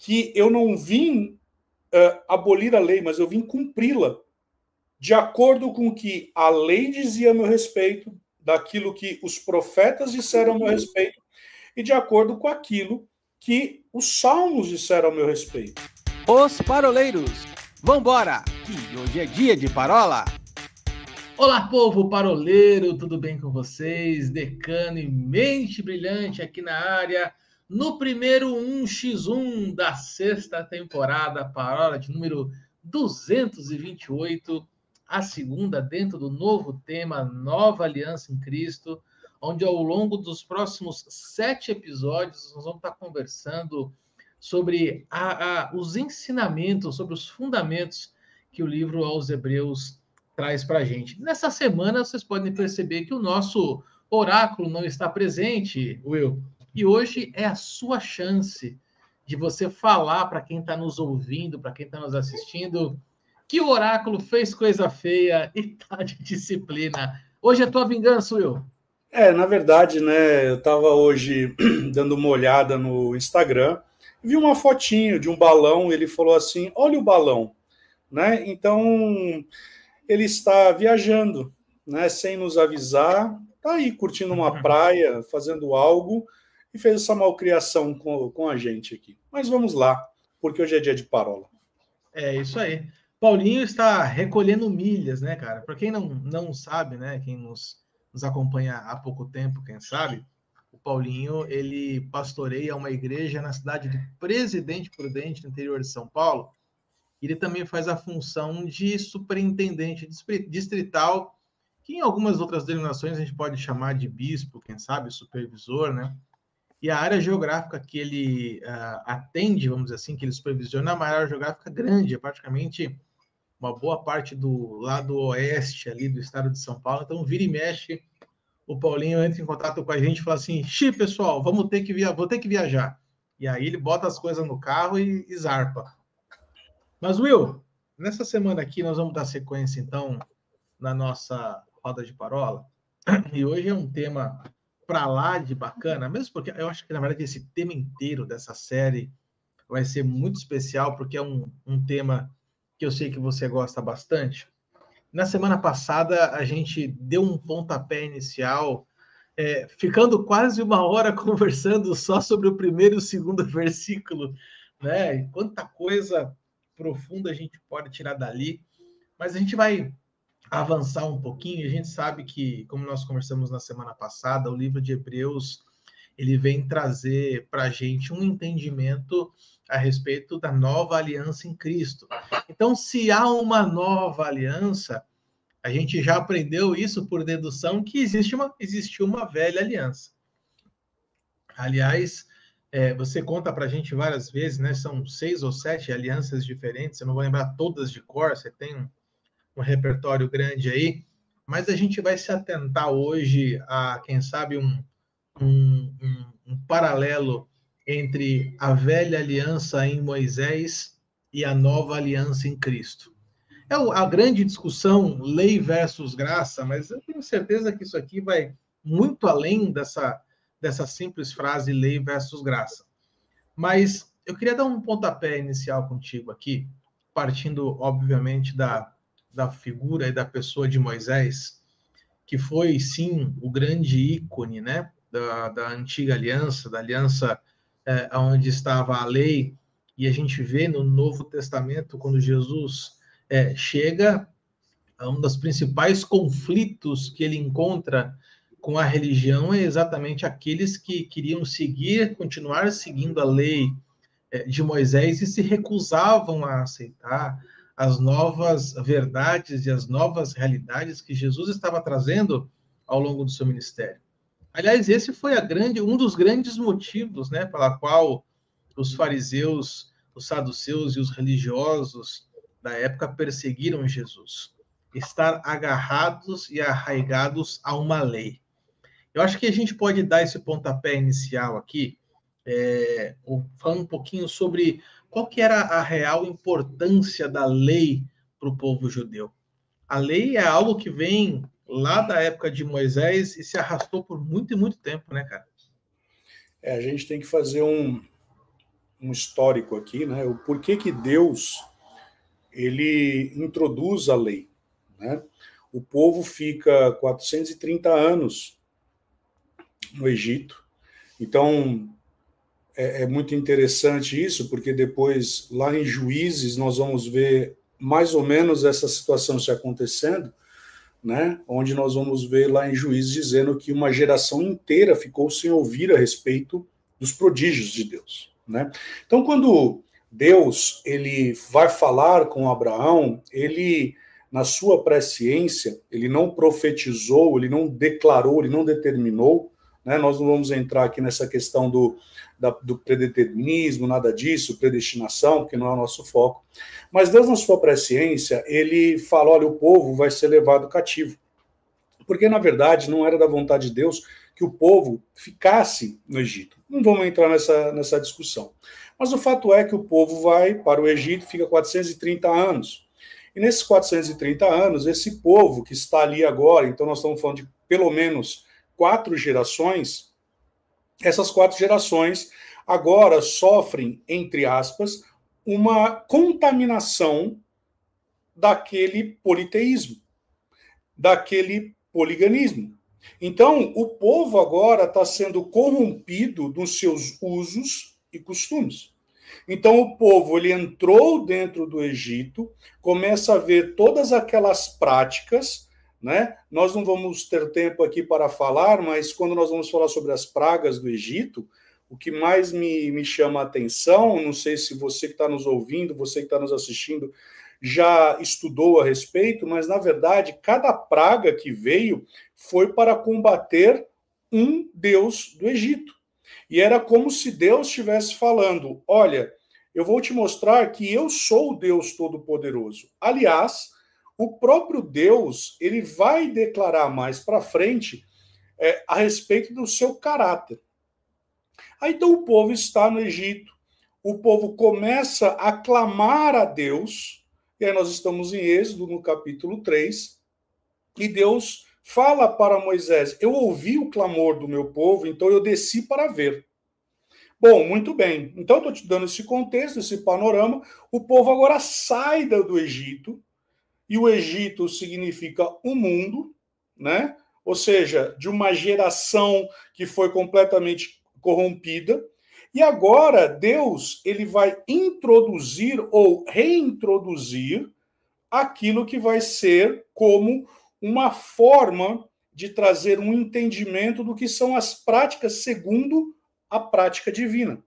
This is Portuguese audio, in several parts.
que eu não vim abolir a lei, mas eu vim cumpri-la, de acordo com o que a lei dizia a meu respeito, daquilo que os profetas disseram a meu respeito, e de acordo com aquilo que os salmos disseram a meu respeito. Os paroleiros, vambora, que hoje é dia de parola! Olá, povo paroleiro, tudo bem com vocês? Decano e mente brilhante aqui na área, no primeiro 1x1 da sexta temporada, parola de número 228, a segunda dentro do novo tema Nova Aliança em Cristo, onde ao longo dos próximos 7 episódios nós vamos estar conversando sobre os ensinamentos, sobre os fundamentos que o livro aos Hebreus traz para a gente. Nessa semana, vocês podem perceber que o nosso oráculo não está presente, Will. E hoje é a sua chance de você falar para quem está nos ouvindo, para quem está nos assistindo, que o oráculo fez coisa feia e está de disciplina. Hoje é tua vingança, Will. Na verdade, né, eu estava hoje dando uma olhada no Instagram, vi uma fotinho de um balão, ele falou assim, olha o balão, né? Então ele está viajando, né, sem nos avisar, está aí curtindo uma praia, fazendo algo, e fez essa malcriação com a gente aqui. Mas vamos lá, porque hoje é dia de parola. É isso aí. Paulinho está recolhendo milhas, né, cara? Para quem não sabe, né, quem nos acompanha há pouco tempo, quem sabe, o Paulinho, ele pastoreia uma igreja na cidade de Presidente Prudente, no interior de São Paulo. Ele também faz a função de superintendente distrital, que em algumas outras denominações a gente pode chamar de bispo, quem sabe, supervisor, né? E a área geográfica que ele atende, vamos dizer assim, que ele supervisiona, é uma área geográfica grande, é praticamente uma boa parte do lado oeste ali do estado de São Paulo. Então, vira e mexe, o Paulinho entra em contato com a gente e fala assim, pessoal, vou ter que viajar. E aí ele bota as coisas no carro e zarpa. Mas, Will, nessa semana aqui nós vamos dar sequência, então, na nossa roda de parola. E hoje é um tema para lá de bacana, mesmo porque eu acho que, na verdade, esse tema inteiro dessa série vai ser muito especial, porque é um tema que eu sei que você gosta bastante. Na semana passada, a gente deu um pontapé inicial, ficando quase uma hora conversando só sobre o primeiro e o segundo versículo, né? E quanta coisa profunda a gente pode tirar dali, mas a gente vai avançar um pouquinho. A gente sabe que, como nós conversamos na semana passada, o livro de Hebreus ele vem trazer para a gente um entendimento a respeito da nova aliança em Cristo. Então, se há uma nova aliança, a gente já aprendeu isso por dedução que existiu uma velha aliança. Aliás, você conta para a gente várias vezes, né? São 6 ou 7 alianças diferentes, eu não vou lembrar todas de cor, você tem um repertório grande aí, mas a gente vai se atentar hoje a, quem sabe, um paralelo entre a velha aliança em Moisés e a nova aliança em Cristo. É a grande discussão, lei versus graça, mas eu tenho certeza que isso aqui vai muito além dessa simples frase lei versus graça. Mas eu queria dar um pontapé inicial contigo aqui, partindo, obviamente, da figura e da pessoa de Moisés, que foi, sim, o grande ícone, né, da antiga aliança, da aliança onde estava a lei, e a gente vê no Novo Testamento, quando Jesus chega, um dos principais conflitos que ele encontra com a religião é exatamente aqueles que queriam continuar seguindo a lei de Moisés e se recusavam a aceitar as novas verdades e as novas realidades que Jesus estava trazendo ao longo do seu ministério. Aliás, esse foi um dos grandes motivos, né, pela qual os fariseus, os saduceus e os religiosos da época perseguiram Jesus. Estar agarrados e arraigados a uma lei. Eu acho que a gente pode dar esse pontapé inicial aqui, falando um pouquinho sobre qual que era a real importância da lei para o povo judeu. A lei é algo que vem lá da época de Moisés e se arrastou por muito e muito tempo, né, cara? A gente tem que fazer um histórico aqui, né? O porquê que Deus ele introduz a lei, né? O povo fica 430 anos no Egito. Então, é muito interessante isso, porque depois, lá em Juízes, nós vamos ver mais ou menos essa situação se acontecendo, né? Onde nós vamos ver lá em Juízes dizendo que uma geração inteira ficou sem ouvir a respeito dos prodígios de Deus, né? Então, quando Deus ele vai falar com Abraão, ele, na sua presciência, ele não profetizou, ele não declarou, ele não determinou, né? Nós não vamos entrar aqui nessa questão do predeterminismo, nada disso, predestinação, porque não é o nosso foco. Mas Deus, na sua presciência, ele fala, olha, o povo vai ser levado cativo. Porque, na verdade, não era da vontade de Deus que o povo ficasse no Egito. Não vamos entrar nessa discussão. Mas o fato é que o povo vai para o Egito, fica 430 anos. E nesses 430 anos, esse povo que está ali agora, então nós estamos falando de pelo menos 4 gerações, essas 4 gerações agora sofrem, entre aspas, uma contaminação daquele politeísmo, daquele poliganismo. Então, o povo agora está sendo corrompido dos seus usos e costumes. Então, o povo ele entrou dentro do Egito, começa a ver todas aquelas práticas, né? Nós não vamos ter tempo aqui para falar, mas quando nós vamos falar sobre as pragas do Egito, o que mais me chama a atenção, não sei se você que está nos ouvindo, você que está nos assistindo, já estudou a respeito, mas, na verdade, cada praga que veio foi para combater um deus do Egito. E era como se Deus estivesse falando, olha, eu vou te mostrar que eu sou o Deus Todo-Poderoso. Aliás, o próprio Deus, ele vai declarar mais para frente a respeito do seu caráter. Aí, então, o povo está no Egito, o povo começa a clamar a Deus, e aí nós estamos em Êxodo, no capítulo 3, e Deus fala para Moisés, eu ouvi o clamor do meu povo, então eu desci para ver. Bom, muito bem. Então, eu estou te dando esse contexto, esse panorama. O povo agora sai do Egito, e o Egito significa o mundo, né? Ou seja, de uma geração que foi completamente corrompida. E agora Deus ele vai introduzir ou reintroduzir aquilo que vai ser como uma forma de trazer um entendimento do que são as práticas segundo a prática divina.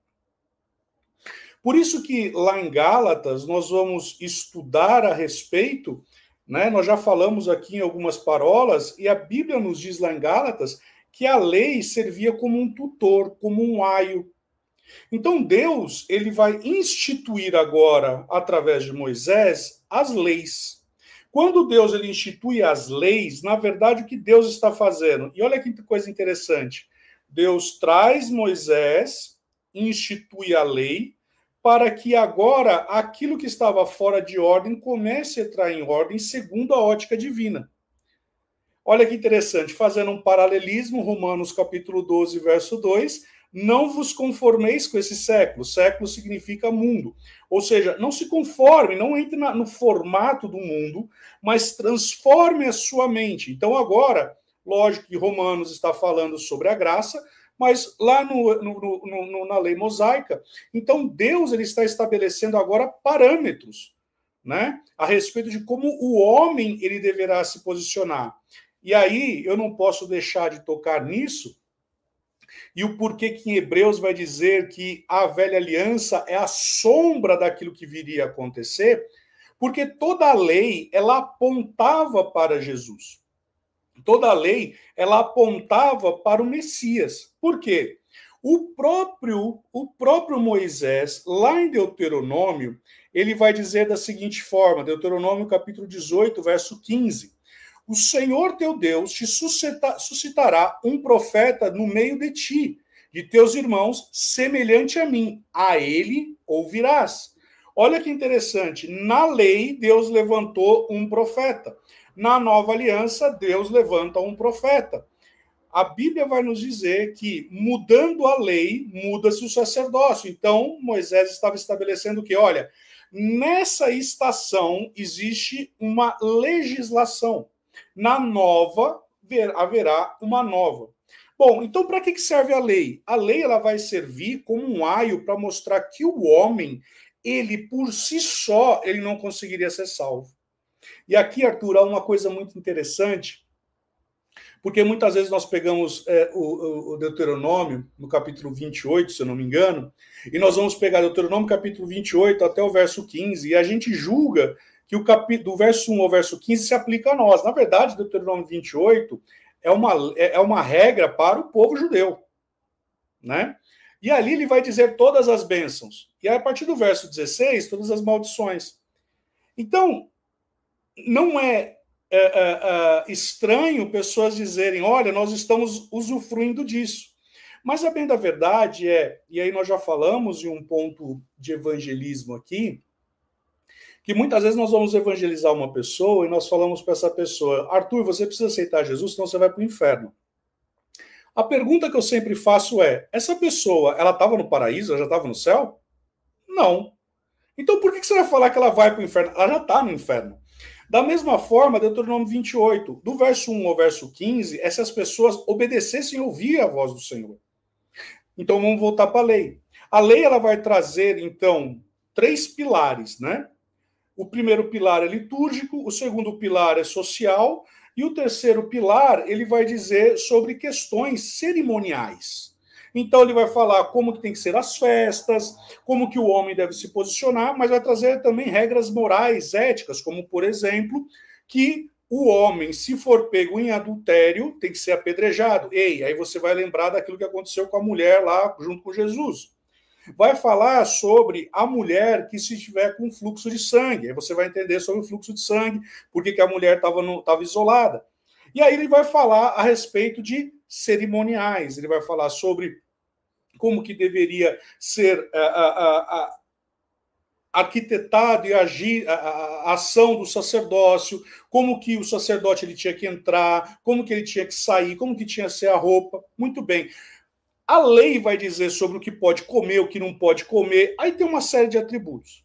Por isso que lá em Gálatas nós vamos estudar a respeito, né? Nós já falamos aqui em algumas parolas, e a Bíblia nos diz lá em Gálatas que a lei servia como um tutor, como um aio. Então Deus ele vai instituir agora, através de Moisés, as leis. Quando Deus ele institui as leis, na verdade o que Deus está fazendo? E olha que coisa interessante. Deus traz Moisés, institui a lei, para que agora aquilo que estava fora de ordem comece a entrar em ordem segundo a ótica divina. Olha que interessante, fazendo um paralelismo, Romanos capítulo 12, verso 2, não vos conformeis com esse século. Século significa mundo. Ou seja, não se conforme, não entre no formato do mundo, mas transforme a sua mente. Então agora, lógico que Romanos está falando sobre a graça, mas lá na lei mosaica, então Deus ele está estabelecendo agora parâmetros, né, a respeito de como o homem ele deverá se posicionar. E aí eu não posso deixar de tocar nisso, e o porquê que em Hebreus vai dizer que a velha aliança é a sombra daquilo que viria a acontecer, porque toda a lei ela apontava para Jesus. Toda a lei ela apontava para o Messias. Por quê? O próprio Moisés, lá em Deuteronômio, ele vai dizer da seguinte forma, Deuteronômio capítulo 18, verso 15. O Senhor teu Deus te suscitará um profeta no meio de ti, de teus irmãos, semelhante a mim. A ele ouvirás. Olha que interessante. Na lei, Deus levantou um profeta. Na nova aliança, Deus levanta um profeta. a Bíblia vai nos dizer que, mudando a lei, muda-se o sacerdócio. Então, Moisés estava estabelecendo que, olha, nessa estação existe uma legislação. Na nova, haverá uma nova. Bom, então para que serve a lei? A lei ela vai servir como um aio para mostrar que o homem, ele por si só, ele não conseguiria ser salvo. E aqui, Arthur, há uma coisa muito interessante, porque muitas vezes nós pegamos o Deuteronômio, no capítulo 28, se eu não me engano, e nós vamos pegar Deuteronômio capítulo 28 até o verso 15, e a gente julga que do verso 1 ao verso 15 se aplica a nós. Na verdade, Deuteronômio 28 é uma regra para o povo judeu, né? E ali ele vai dizer todas as bênçãos. E aí, a partir do verso 16, todas as maldições. Então, não é estranho pessoas dizerem, olha, nós estamos usufruindo disso. Mas a bem da verdade e aí nós já falamos em um ponto de evangelismo aqui, que muitas vezes nós vamos evangelizar uma pessoa e nós falamos para essa pessoa, Arthur, você precisa aceitar Jesus, senão você vai para o inferno. A pergunta que eu sempre faço é, essa pessoa, ela estava no paraíso, ela já estava no céu? Não. Então por que você vai falar que ela vai para o inferno? Ela já está no inferno. Da mesma forma, Deuteronômio 28, do verso 1 ao verso 15, essas pessoas obedecessem e ouviam a voz do Senhor. Então vamos voltar para a lei. A lei ela vai trazer, então, 3 pilares, né? O primeiro pilar é litúrgico, o segundo pilar é social, e o terceiro pilar, ele vai dizer sobre questões cerimoniais. Então ele vai falar como que tem que ser as festas, como que o homem deve se posicionar, mas vai trazer também regras morais, éticas, como, por exemplo, que o homem, se for pego em adultério, tem que ser apedrejado. Ei, aí você vai lembrar daquilo que aconteceu com a mulher lá junto com Jesus. Vai falar sobre a mulher que se estiver com fluxo de sangue. Aí você vai entender sobre o fluxo de sangue, por que a mulher estava isolada. E aí ele vai falar a respeito de cerimoniais. Ele vai falar sobre como que deveria ser arquitetado e agir a ação do sacerdócio, como que o sacerdote ele tinha que entrar, como que ele tinha que sair, como que tinha que ser a roupa. Muito bem. A lei vai dizer sobre o que pode comer, o que não pode comer. Aí tem uma série de atributos.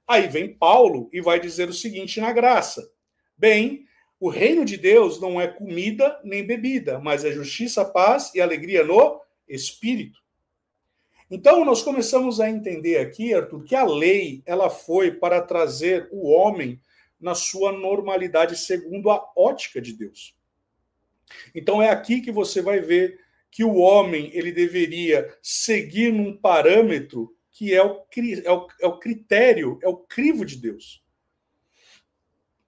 Aí vem Paulo e vai dizer o seguinte na graça. Bem, o reino de Deus não é comida nem bebida, mas é justiça, paz e alegria no Espírito. Então, nós começamos a entender aqui, Arthur, que a lei ela foi para trazer o homem na sua normalidade segundo a ótica de Deus. Então, é aqui que você vai ver que o homem ele deveria seguir num parâmetro que é o critério, é o crivo de Deus.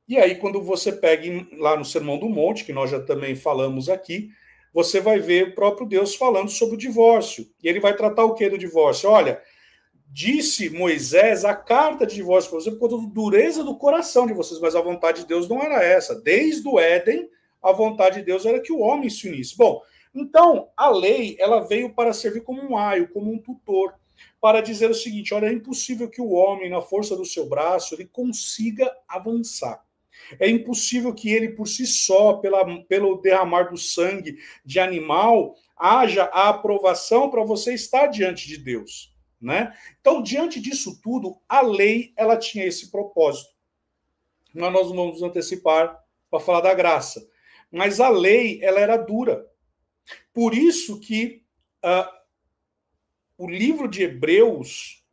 E aí, quando você pega lá no Sermão do Monte, que nós já também falamos aqui, você vai ver o próprio Deus falando sobre o divórcio. E ele vai tratar o que do divórcio? Olha, disse Moisés a carta de divórcio para você por conta da dureza do coração de vocês, mas a vontade de Deus não era essa. Desde o Éden, a vontade de Deus era que o homem se unisse. Bom, então, a lei ela veio para servir como um aio, como um tutor, para dizer o seguinte, olha, é impossível que o homem, na força do seu braço, ele consiga avançar. É impossível que ele, por si só, pelo derramar do sangue de animal, haja a aprovação para você estar diante de Deus, né? Então, diante disso tudo, a lei ela tinha esse propósito. Mas nós não vamos antecipar para falar da graça. Mas a lei ela era dura. Por isso que o livro de Hebreus,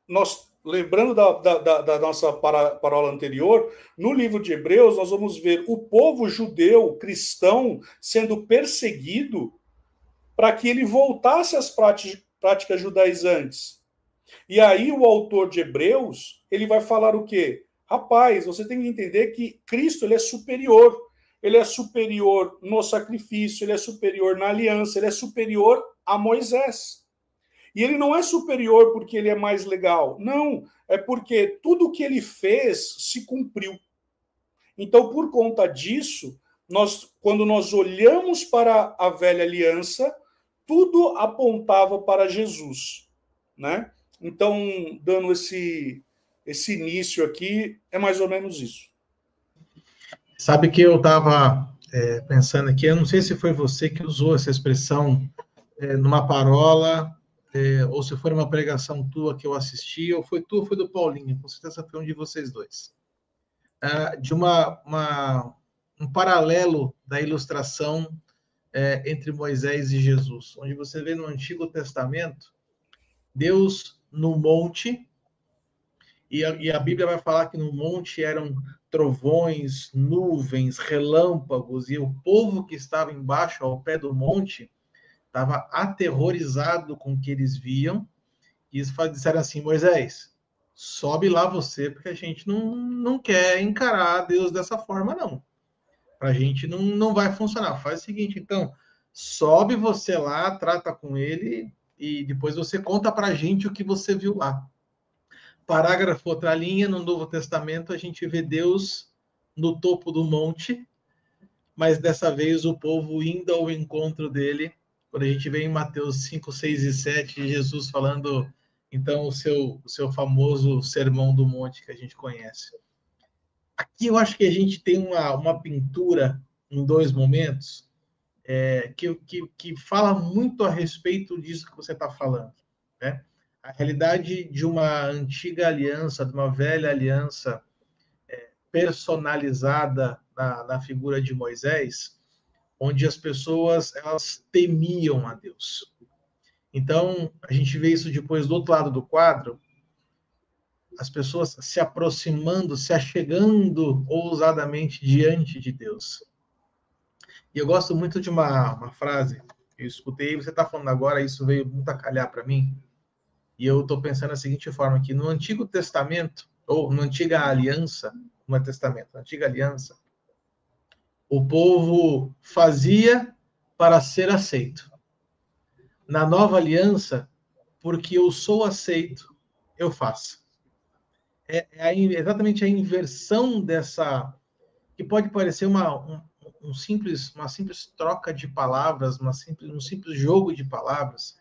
nós lembrando da nossa parola anterior, no livro de Hebreus nós vamos ver o povo judeu cristão sendo perseguido para que ele voltasse às práticas judaizantes. E aí o autor de Hebreus, ele vai falar o quê? Rapaz, você tem que entender que Cristo ele é superior. Ele é superior no sacrifício, ele é superior na aliança, ele é superior a Moisés. E ele não é superior porque ele é mais legal. Não, é porque tudo que ele fez se cumpriu. Então, por conta disso, quando nós olhamos para a velha aliança, tudo apontava para Jesus, né? Então, dando esse início aqui, é mais ou menos isso. Sabe que eu estava pensando aqui, eu não sei se foi você que usou essa expressão numa parola, ou se foi uma pregação tua que eu assisti, ou foi tua ou foi do Paulinho, com certeza foi um de vocês dois. De um paralelo da ilustração entre Moisés e Jesus, onde você vê no Antigo Testamento, Deus no monte, e a Bíblia vai falar que no monte eram trovões, nuvens, relâmpagos, e o povo que estava embaixo, ao pé do monte, estava aterrorizado com o que eles viam, e eles disseram assim, Moisés, sobe lá você, porque a gente não quer encarar Deus dessa forma, não. Para a gente não vai funcionar. Faz o seguinte, então, sobe você lá, trata com ele, e depois você conta para a gente o que você viu lá. Parágrafo, outra linha, no Novo Testamento, a gente vê Deus no topo do monte, mas dessa vez o povo indo ao encontro dele, quando a gente vê em Mateus 5, 6 e 7, Jesus falando, então, o seu famoso Sermão do Monte, que a gente conhece. Aqui eu acho que a gente tem uma pintura em dois momentos que fala muito a respeito disso que você está falando, né? A realidade de uma antiga aliança, de uma velha aliança personalizada na figura de Moisés, onde as pessoas elas temiam a Deus. Então, a gente vê isso depois do outro lado do quadro, as pessoas se aproximando, se achegando ousadamente diante de Deus. E eu gosto muito de uma frase, eu escutei, você está falando agora, isso veio muito a calhar para mim, e eu estou pensando da seguinte forma, que no Antigo Testamento, ou na Antiga Aliança, não é Testamento, na Antiga Aliança, o povo fazia para ser aceito. Na Nova Aliança, porque eu sou aceito, eu faço. Exatamente a inversão dessa, que pode parecer uma simples troca de palavras, um simples jogo de palavras,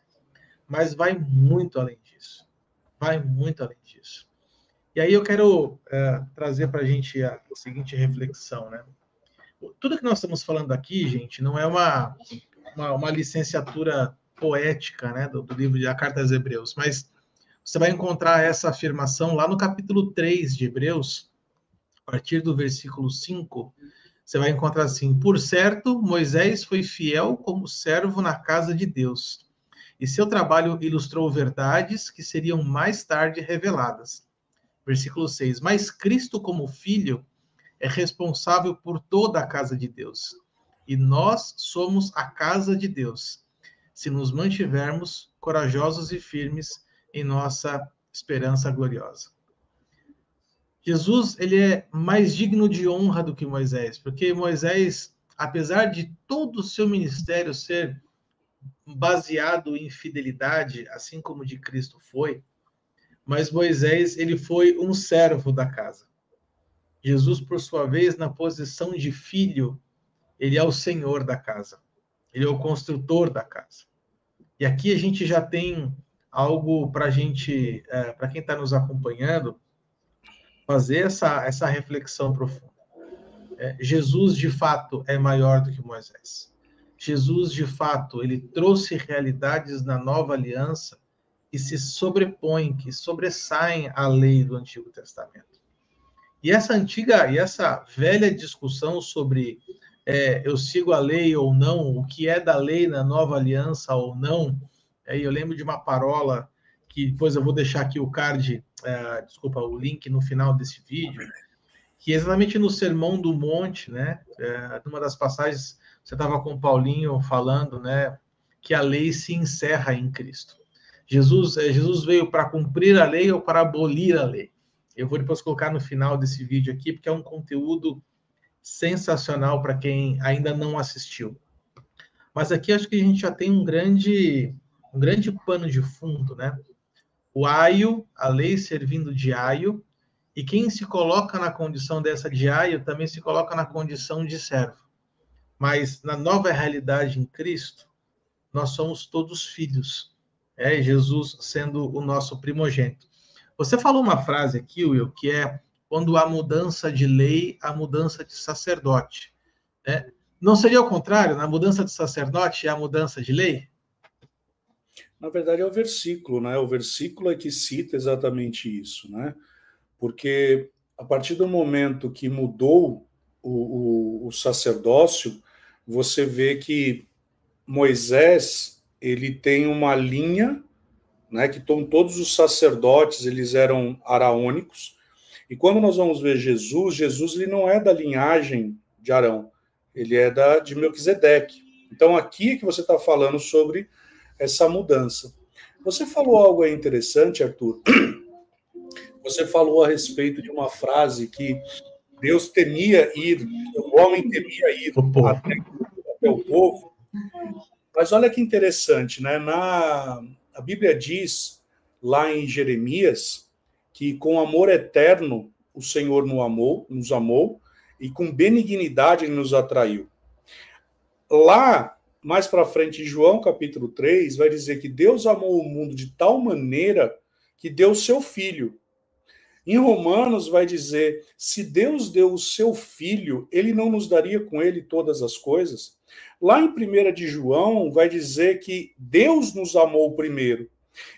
mas vai muito além disso. Vai muito além disso. E aí eu quero trazer para a gente a seguinte reflexão, né? Tudo que nós estamos falando aqui, gente, não é uma licenciatura poética, né, do livro da Carta aos Hebreus, mas você vai encontrar essa afirmação lá no capítulo 3 de Hebreus, a partir do versículo 5, você vai encontrar assim, por certo, Moisés foi fiel como servo na casa de Deus, e seu trabalho ilustrou verdades que seriam mais tarde reveladas. Versículo 6, mas Cristo como filho é responsável por toda a casa de Deus. E nós somos a casa de Deus, se nos mantivermos corajosos e firmes em nossa esperança gloriosa. Jesus, ele é mais digno de honra do que Moisés, porque Moisés, apesar de todo o seu ministério ser baseado em fidelidade, assim como de Cristo foi, mas Moisés, ele foi um servo da casa. Jesus, por sua vez, na posição de filho, ele é o senhor da casa. Ele é o construtor da casa. E aqui a gente já tem algo para a gente, para quem está nos acompanhando, fazer essa reflexão profunda. Jesus, de fato, é maior do que Moisés. Jesus, de fato, ele trouxe realidades na nova aliança que se sobrepõem, que sobressaem a lei do Antigo Testamento. E essa velha discussão sobre eu sigo a lei ou não, o que é da lei na nova aliança ou não, eu lembro de uma parola que depois eu vou deixar aqui o card, o link no final desse vídeo, que exatamente no Sermão do Monte, né, numa das passagens, você estava com o Paulinho falando, né, que a lei se encerra em Cristo. Jesus veio para cumprir a lei ou para abolir a lei? Eu vou depois colocar no final desse vídeo aqui, porque é um conteúdo sensacional para quem ainda não assistiu. Mas aqui acho que a gente já tem um grande pano de fundo, né? O aio, a lei servindo de aio, e quem se coloca na condição dessa de aio também se coloca na condição de servo. Mas na nova realidade em Cristo, nós somos todos filhos. Jesus sendo o nosso primogênito. Você falou uma frase aqui, Will, que é quando há mudança de lei, há mudança de sacerdote. Não seria o contrário? Na mudança de sacerdote é a mudança de lei? Na verdade, é o versículo, né? O versículo é que cita exatamente isso, né? Porque a partir do momento que mudou o sacerdócio, você vê que Moisés, ele tem uma linha, né? Que todos os sacerdotes, eles eram araônicos. E quando nós vamos ver Jesus, Jesus ele não é da linhagem de Arão, ele é de Melquisedeque. Então aqui é que você está falando sobre essa mudança. Você falou algo aí interessante, Arthur. Você falou a respeito de uma frase que Deus temia ir, o homem temia ir até o povo. Mas olha que interessante, né? A Bíblia diz lá em Jeremias que com amor eterno o Senhor nos amou e com benignidade ele nos atraiu. Lá, mais para frente, em João capítulo 3, vai dizer que Deus amou o mundo de tal maneira que deu o seu filho. Em Romanos vai dizer, se Deus deu o seu filho, ele não nos daria com ele todas as coisas? Lá em 1 de João vai dizer que Deus nos amou primeiro.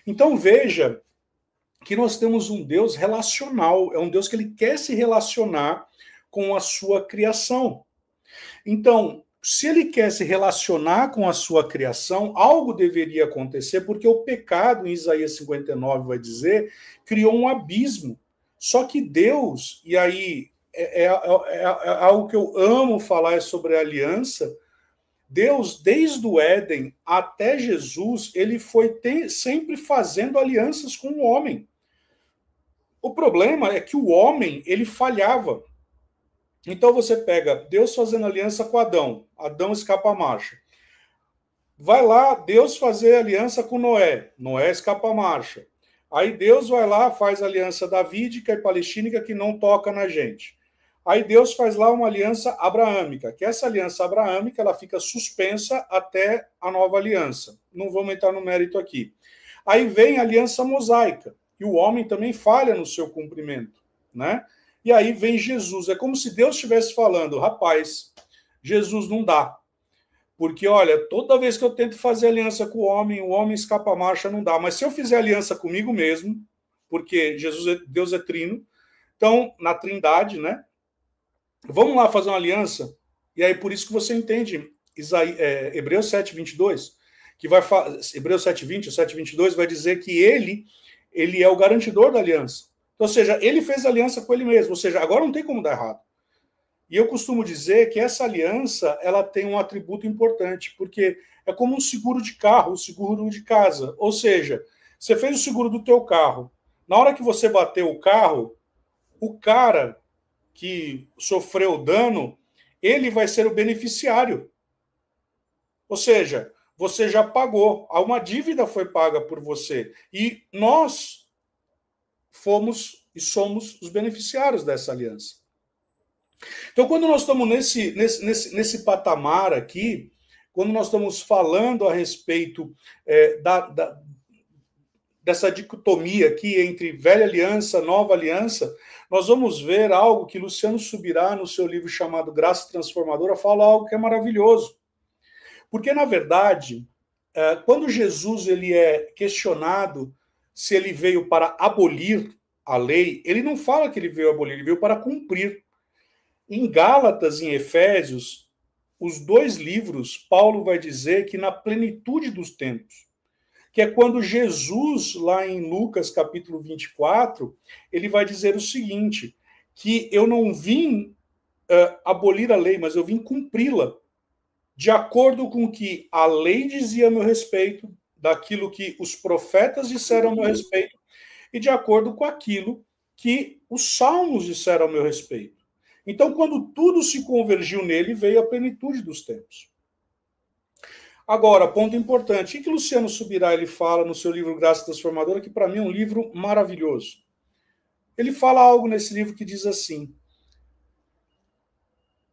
Então veja que nós temos um Deus relacional, é um Deus que ele quer se relacionar com a sua criação. Então, se ele quer se relacionar com a sua criação, algo deveria acontecer, porque o pecado, em Isaías 59 vai dizer, criou um abismo. Só que Deus, e aí é algo que eu amo falar sobre a aliança, Deus, desde o Éden até Jesus, ele foi sempre fazendo alianças com o homem. O problema é que o homem, ele falhava. Então você pega Deus fazendo aliança com Adão, Adão escapa a marcha. Vai lá, Deus fazer aliança com Noé, Noé escapa a marcha. Aí Deus vai lá, faz aliança davídica e palestínica que não toca na gente. Aí Deus faz lá uma aliança abraâmica, que essa aliança abraâmica ela fica suspensa até a nova aliança. Não vamos entrar no mérito aqui. Aí vem a aliança mosaica, e o homem também falha no seu cumprimento, né? E aí vem Jesus. É como se Deus estivesse falando, rapaz, Jesus não dá. Porque, olha, toda vez que eu tento fazer aliança com o homem escapa a marcha, não dá. Mas se eu fizer aliança comigo mesmo, porque Deus é trino, então, na trindade, né? Vamos lá fazer uma aliança. E aí, por isso que você entende Hebreus 7, 22, que vai Hebreus 7, 20, 7, 22, vai dizer que ele é o garantidor da aliança. Ou seja, ele fez aliança com ele mesmo. Ou seja, agora não tem como dar errado. E eu costumo dizer que essa aliança ela tem um atributo importante, porque é como um seguro de carro, um seguro de casa. Ou seja, você fez o seguro do teu carro. Na hora que você bateu o carro, o cara que sofreu dano, ele vai ser o beneficiário. Ou seja, você já pagou, uma dívida foi paga por você. E nós fomos e somos os beneficiários dessa aliança. Então, quando nós estamos nesse patamar aqui, quando nós estamos falando a respeito dessa dicotomia aqui entre velha aliança, nova aliança, nós vamos ver algo que Luciano Subirá, no seu livro chamado Graça Transformadora, fala algo que é maravilhoso. Porque, na verdade, quando Jesus ele é questionado se ele veio para abolir a lei, ele não fala que ele veio abolir, ele veio para cumprir. Em Gálatas e em Efésios, os dois livros, Paulo vai dizer que na plenitude dos tempos, que é quando Jesus, lá em Lucas capítulo 24, ele vai dizer o seguinte, que eu não vim abolir a lei, mas eu vim cumpri-la, de acordo com o que a lei dizia a meu respeito, daquilo que os profetas disseram a meu respeito, e de acordo com aquilo que os salmos disseram a meu respeito. Então, quando tudo se convergiu nele, veio a plenitude dos tempos. Agora, ponto importante, o que Luciano Subirá ele fala no seu livro Graça Transformadora, que para mim é um livro maravilhoso. Ele fala algo nesse livro que diz assim,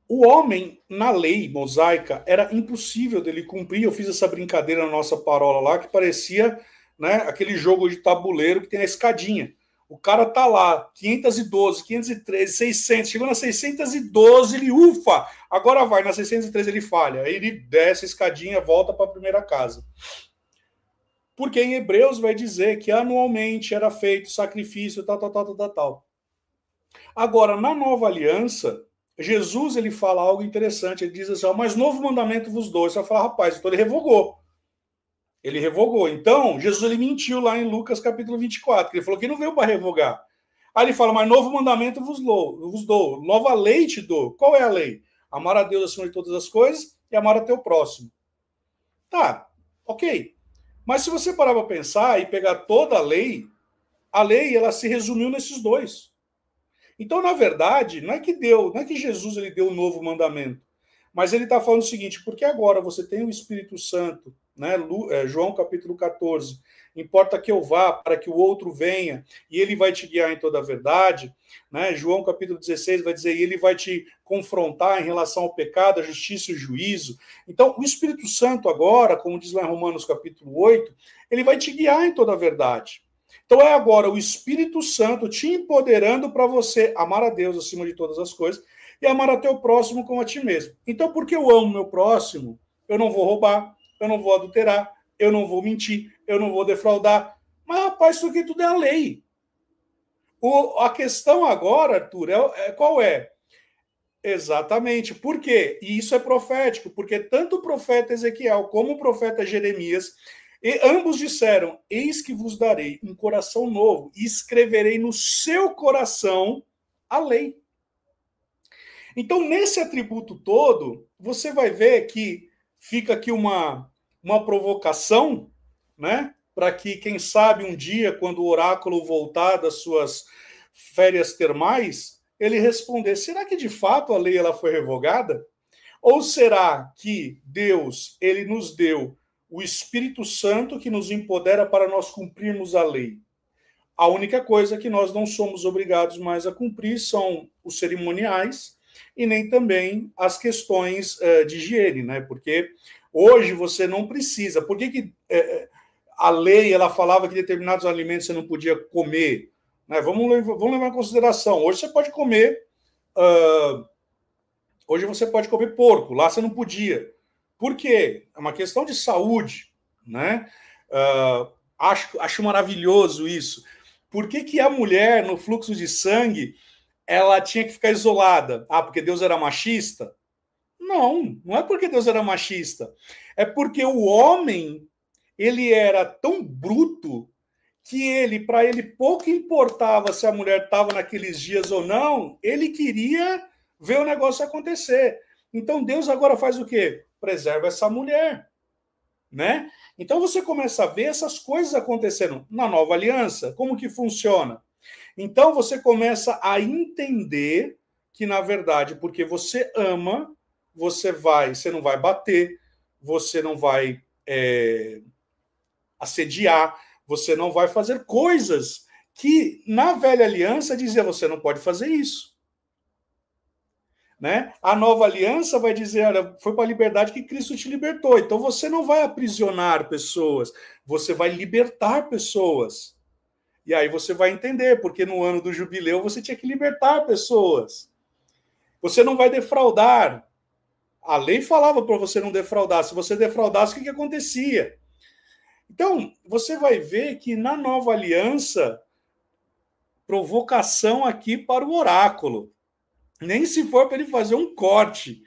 o homem, na lei mosaica, era impossível dele cumprir. Eu fiz essa brincadeira na nossa parola lá, que parecia, né, aquele jogo de tabuleiro que tem a escadinha. O cara tá lá, 512, 513, 600, chegou na 612, ele ufa, agora vai, na 613 ele falha, aí ele desce a escadinha, volta para a primeira casa. Porque em Hebreus vai dizer que anualmente era feito sacrifício, tal. Agora, na nova aliança, Jesus ele fala algo interessante, ele diz assim, ó, mas novo mandamento vos dou. Você vai falar, rapaz, então ele revogou. Ele revogou. Então, Jesus ele mentiu lá em Lucas capítulo 24, que ele falou que não veio para revogar. Aí ele fala, mas novo mandamento vos dou, nova lei te dou. Qual é a lei? Amar a Deus acima de todas as coisas e amar a teu próximo. Tá, ok. Mas se você parar para pensar e pegar toda a lei ela se resumiu nesses dois. Então, na verdade, não é que Jesus ele deu um novo mandamento, mas ele está falando o seguinte, porque agora você tem o Espírito Santo, né? João capítulo 14, importa que eu vá para que o outro venha e ele vai te guiar em toda a verdade, né? João capítulo 16 vai dizer, e ele vai te confrontar em relação ao pecado, a justiça e o juízo. Então, o Espírito Santo agora, como diz lá em Romanos capítulo 8, ele vai te guiar em toda a verdade. Então é agora o Espírito Santo te empoderando para você amar a Deus acima de todas as coisas e amar a teu próximo como a ti mesmo. Então, porque eu amo meu próximo, eu não vou roubar, eu não vou adulterar, eu não vou mentir, eu não vou defraudar. Mas, rapaz, isso aqui tudo é a lei. A questão agora, Arthur, qual é? Exatamente. Por quê? E isso é profético, porque tanto o profeta Ezequiel como o profeta Jeremias, e ambos disseram, eis que vos darei um coração novo e escreverei no seu coração a lei. Então, nesse atributo todo, você vai ver que fica aqui uma provocação, né? Para que, quem sabe, um dia, quando o oráculo voltar das suas férias termais, ele responder, será que de fato a lei ela foi revogada? Ou será que Deus ele nos deu o Espírito Santo que nos empodera para nós cumprirmos a lei? A única coisa que nós não somos obrigados mais a cumprir são os cerimoniais e nem também as questões de higiene, né? Porque hoje você não precisa. Por que a lei ela falava que determinados alimentos você não podia comer? Né? Vamos levar em consideração. Hoje você pode comer. Hoje você pode comer porco, lá você não podia. Por quê? É uma questão de saúde, né? Acho maravilhoso isso. Por que a mulher, no fluxo de sangue, ela tinha que ficar isolada? Ah, porque Deus era machista? Não é porque Deus era machista. É porque o homem, ele era tão bruto que para ele pouco importava se a mulher estava naqueles dias ou não, ele queria ver o negócio acontecer. Então Deus agora faz o quê? Preserva essa mulher, né? Então você começa a ver essas coisas acontecendo na nova aliança, como que funciona? Então você começa a entender que, na verdade, porque você ama, você não vai bater, você não vai assediar, você não vai fazer coisas que na velha aliança dizia você não pode fazer isso. Né? A nova aliança vai dizer, olha, foi para a liberdade que Cristo te libertou. Então você não vai aprisionar pessoas, você vai libertar pessoas. E aí você vai entender, porque no ano do jubileu você tinha que libertar pessoas. Você não vai defraudar. A lei falava para você não defraudar. Se você defraudasse, o que acontecia? Então, você vai ver que na nova aliança, provocação aqui para o oráculo. Nem se for para ele fazer um corte.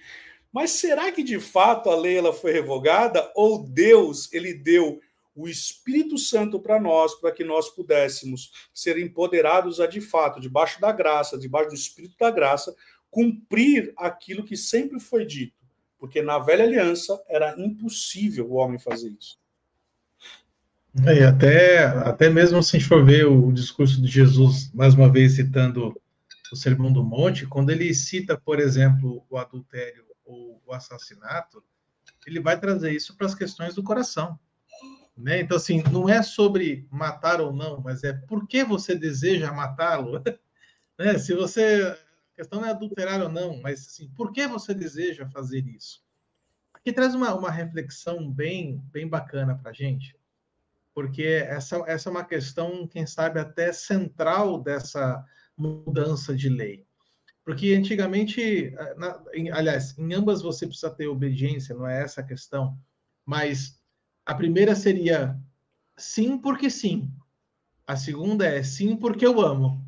Mas será que de fato a lei ela foi revogada? Ou Deus ele deu o Espírito Santo para nós, para que nós pudéssemos ser empoderados a de fato, debaixo da graça, debaixo do Espírito da graça, cumprir aquilo que sempre foi dito? Porque na velha aliança era impossível o homem fazer isso. E até mesmo se a gente for ver o discurso de Jesus, mais uma vez citando o Sermão do Monte, quando ele cita, por exemplo, o adultério ou o assassinato, ele vai trazer isso para as questões do coração. Né? Então, assim, não é sobre matar ou não, mas é por que você deseja matá-lo. Né? Se você... A questão não é adulterar ou não, mas assim, por que você deseja fazer isso? Aqui traz uma reflexão bem bacana para a gente. porque essa é uma questão, quem sabe, até central dessa mudança de lei. Porque antigamente, aliás, em ambas você precisa ter obediência, não é essa a questão, mas a primeira seria sim porque sim, a segunda é sim porque eu amo.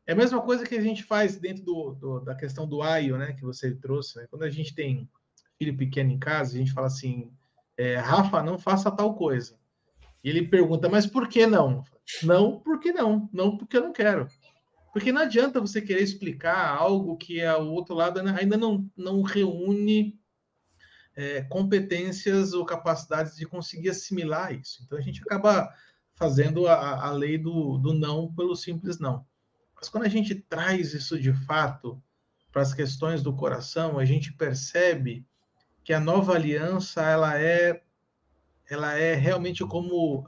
É a mesma coisa que a gente faz dentro da questão do aio, né, que você trouxe, né? Quando a gente tem filho pequeno em casa, a gente fala assim, Rafa, não faça tal coisa. E ele pergunta, mas por que não? Não, porque não. Não, porque eu não quero. Porque não adianta você querer explicar algo que o outro lado ainda não reúne competências ou capacidades de conseguir assimilar isso. Então a gente acaba fazendo a lei do não pelo simples não. Mas quando a gente traz isso de fato para as questões do coração, a gente percebe que a nova aliança ela é realmente como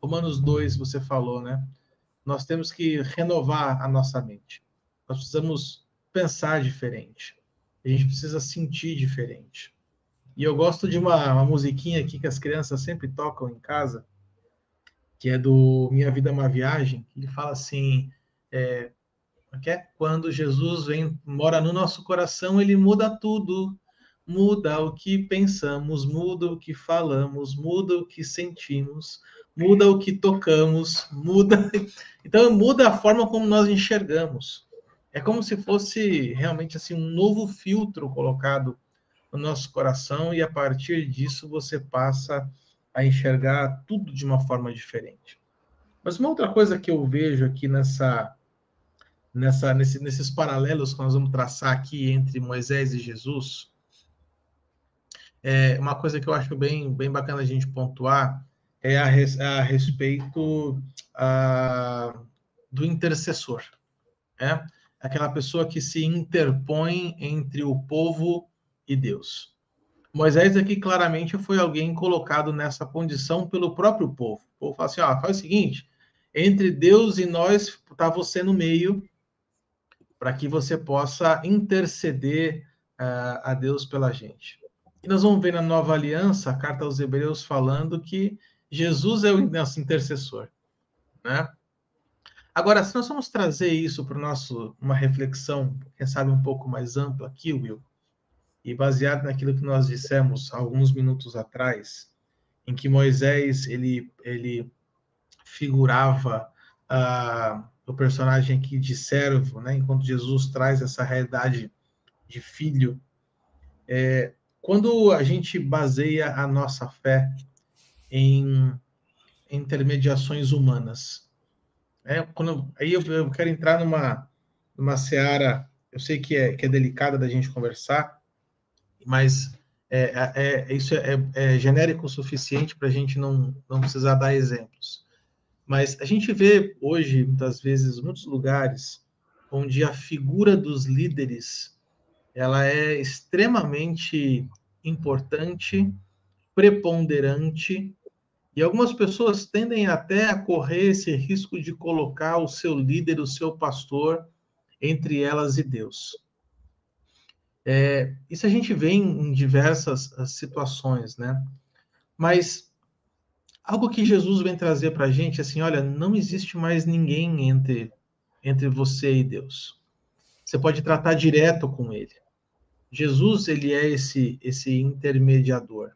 Romanos 2 você falou, né? Nós temos que renovar a nossa mente. Nós precisamos pensar diferente. A gente precisa sentir diferente. E eu gosto de uma musiquinha aqui que as crianças sempre tocam em casa, que é do Minha Vida é uma Viagem. Ele fala assim, quando Jesus mora no nosso coração, ele muda tudo. Muda o que pensamos, muda o que falamos, muda o que sentimos, muda o que tocamos, muda. Então, muda a forma como nós enxergamos. É como se fosse realmente assim um novo filtro colocado no nosso coração e a partir disso você passa a enxergar tudo de uma forma diferente. Mas uma outra coisa que eu vejo aqui nesses paralelos que nós vamos traçar aqui entre Moisés e Jesus, uma coisa que eu acho bem bacana a gente pontuar é a respeito do intercessor, né? Aquela pessoa que se interpõe entre o povo e Deus. Moisés aqui claramente foi alguém colocado nessa condição pelo próprio povo. O povo fala assim, faz o seguinte, entre Deus e nós está você no meio, para que você possa interceder a Deus pela gente. E nós vamos ver na Nova Aliança, a carta aos Hebreus, falando que Jesus é o nosso intercessor, né? Agora, se nós vamos trazer isso para uma reflexão, quem sabe um pouco mais ampla aqui, Will, e baseado naquilo que nós dissemos alguns minutos atrás, em que Moisés ele figurava o personagem aqui de servo, né? Enquanto Jesus traz essa realidade de filho. Quando a gente baseia a nossa fé em intermediações humanas, aí eu quero entrar numa seara, eu sei que é delicada da gente conversar, mas isso é genérico o suficiente para a gente não precisar dar exemplos. Mas a gente vê hoje, muitas vezes, muitos lugares onde a figura dos líderes ela é extremamente importante, preponderante, e algumas pessoas tendem até a correr esse risco de colocar o seu líder, o seu pastor, entre elas e Deus. Isso a gente vê em diversas situações, né? Mas algo que Jesus vem trazer para a gente, assim, olha, não existe mais ninguém entre você e Deus. Você pode tratar direto com ele. Jesus, ele é esse intermediador.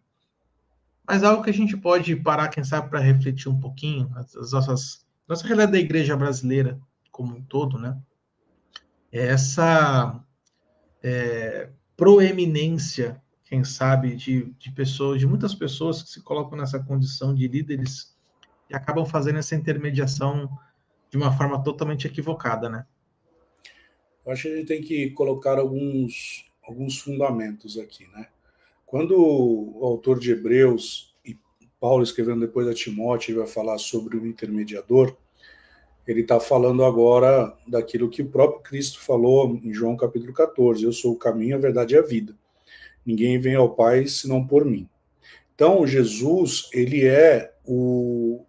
Mas algo que a gente pode parar, quem sabe, para refletir um pouquinho, nossa realidade da igreja brasileira como um todo, né? É essa proeminência, quem sabe, de pessoas, de muitas pessoas que se colocam nessa condição de líderes e acabam fazendo essa intermediação de uma forma totalmente equivocada, né? Eu acho que a gente tem que colocar alguns fundamentos aqui, né? Quando o autor de Hebreus e Paulo escrevendo depois a Timóteo vai falar sobre o intermediador, ele está falando agora daquilo que o próprio Cristo falou em João capítulo 14, eu sou o caminho, a verdade e a vida. Ninguém vem ao Pai senão por mim. Então, Jesus, ele é o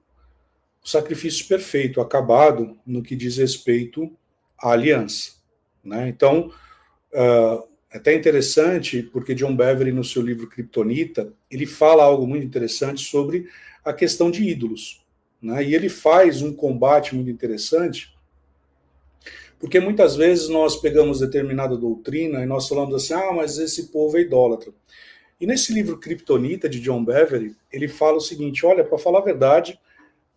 sacrifício perfeito, acabado no que diz respeito à aliança, né? Então, é até interessante, porque John Bevere, no seu livro Kryptonita, ele fala algo muito interessante sobre a questão de ídolos, né? E ele faz um combate muito interessante, porque muitas vezes nós pegamos determinada doutrina e nós falamos assim, mas esse povo é idólatra. E nesse livro Kryptonita, de John Bevere, ele fala o seguinte, olha, para falar a verdade,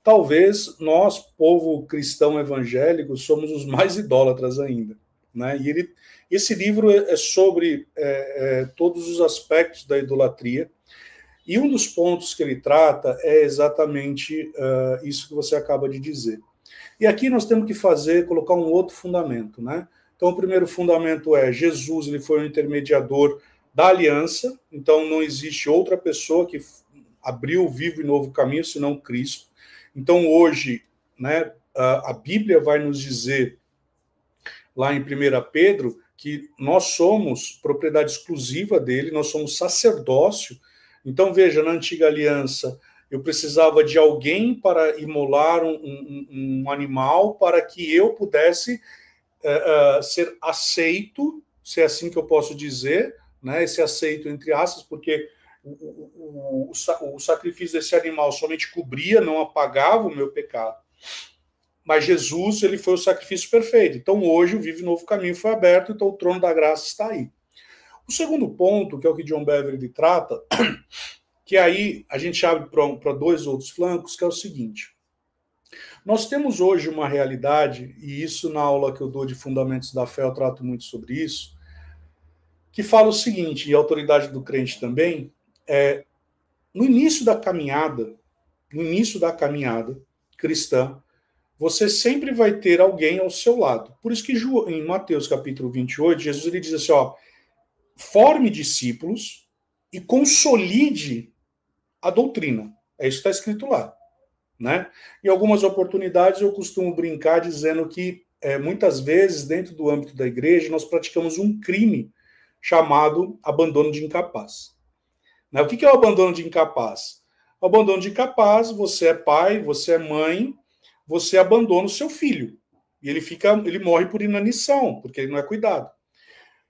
talvez nós, povo cristão evangélico, somos os mais idólatras ainda, né? E esse livro é sobre todos os aspectos da idolatria, e um dos pontos que ele trata é exatamente isso que você acaba de dizer. E aqui nós temos que colocar um outro fundamento, né? Então, o primeiro fundamento é Jesus, ele foi o intermediador da aliança, então não existe outra pessoa que abriu o vivo e novo caminho senão Cristo. Então, hoje, né, a Bíblia vai nos dizer, lá em 1 Pedro, que nós somos propriedade exclusiva dele, nós somos sacerdócio. Então, veja, na antiga aliança, eu precisava de alguém para imolar um animal para que eu pudesse ser aceito, se é assim que eu posso dizer, né, esse aceito entre aspas, porque o sacrifício desse animal somente cobria, não apagava o meu pecado. Mas Jesus, ele foi o sacrifício perfeito. Então, hoje, o Vive Novo Caminho foi aberto, então o trono da graça está aí. O segundo ponto, que é o que John Bevere trata, que aí a gente abre para dois outros flancos, que é o seguinte. Nós temos hoje uma realidade, e isso na aula que eu dou de Fundamentos da Fé eu trato muito sobre isso, que fala o seguinte, e a autoridade do crente também, no início da caminhada cristã, você sempre vai ter alguém ao seu lado. Por isso que em Mateus capítulo 28, Jesus ele diz assim, forme discípulos e consolide a doutrina. É isso que está escrito lá, né? Em algumas oportunidades eu costumo brincar dizendo que muitas vezes dentro do âmbito da igreja nós praticamos um crime chamado abandono de incapaz. Né? O que é o abandono de incapaz? O abandono de incapaz, você é pai, você é mãe, você abandona o seu filho. E ele morre por inanição, porque ele não é cuidado.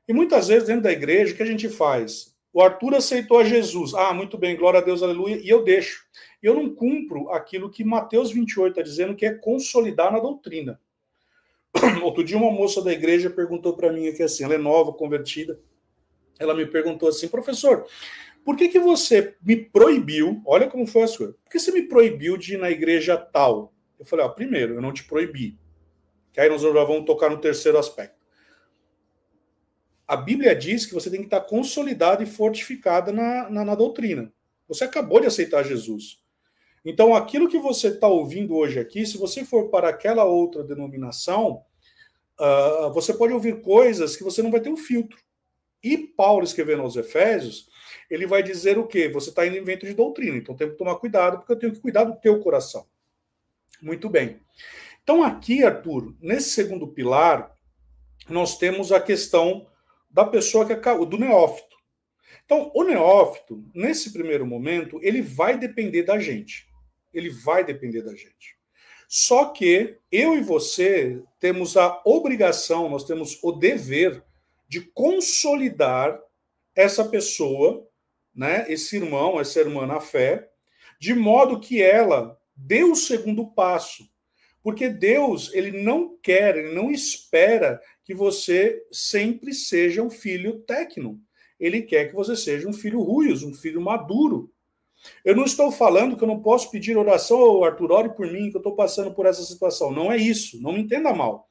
E muitas vezes dentro da igreja, o que a gente faz? O Arthur aceitou a Jesus. Muito bem, glória a Deus, aleluia, e eu deixo. E eu não cumpro aquilo que Mateus 28 está dizendo, que é consolidar na doutrina. Outro dia uma moça da igreja perguntou para mim, que assim, ela é nova, convertida, ela me perguntou assim, professor, por que você me proibiu, olha como foi a sua, por que você me proibiu de ir na igreja tal? Eu falei, primeiro, eu não te proibi, que aí nós já vamos tocar no terceiro aspecto. A Bíblia diz que você tem que estar consolidado e fortificada na doutrina. Você acabou de aceitar Jesus. Então, aquilo que você está ouvindo hoje aqui, se você for para aquela outra denominação, você pode ouvir coisas que você não vai ter um filtro. E Paulo, escrevendo aos Efésios, ele vai dizer o quê? Você está indo em vento de doutrina, então tem que tomar cuidado, porque eu tenho que cuidar do teu coração. Muito bem. Então, aqui, Arthur, nesse segundo pilar, nós temos a questão da pessoa do neófito. Então, o neófito, nesse primeiro momento, ele vai depender da gente. Ele vai depender da gente. Só que eu e você temos a obrigação, nós temos o dever de consolidar essa pessoa, né, esse irmão, essa irmã na fé, de modo que ela dê o segundo passo. Porque Deus, ele não quer, ele não espera que você sempre seja um filho técnico. Ele quer que você seja um filho ruios, um filho maduro. Eu não estou falando que eu não posso pedir oração, Arthur, ore por mim, que eu estou passando por essa situação. Não é isso, não me entenda mal.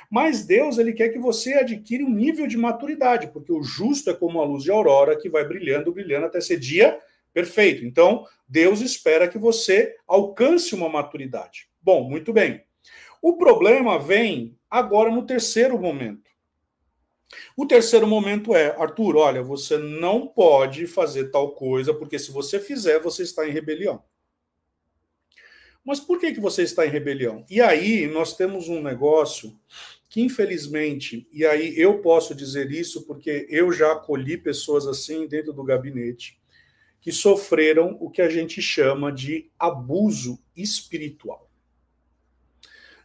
Mas Deus, ele quer que você adquire um nível de maturidade, porque o justo é como a luz de aurora que vai brilhando, brilhando até ser dia perfeito. Então, Deus espera que você alcance uma maturidade. Bom, muito bem. O problema vem agora no terceiro momento. O terceiro momento é, Arthur, olha, você não pode fazer tal coisa, porque se você fizer, você está em rebelião. Mas por que você está em rebelião? E aí nós temos um negócio que, infelizmente, e aí eu posso dizer isso porque eu já acolhi pessoas assim dentro do gabinete, que sofreram o que a gente chama de abuso espiritual.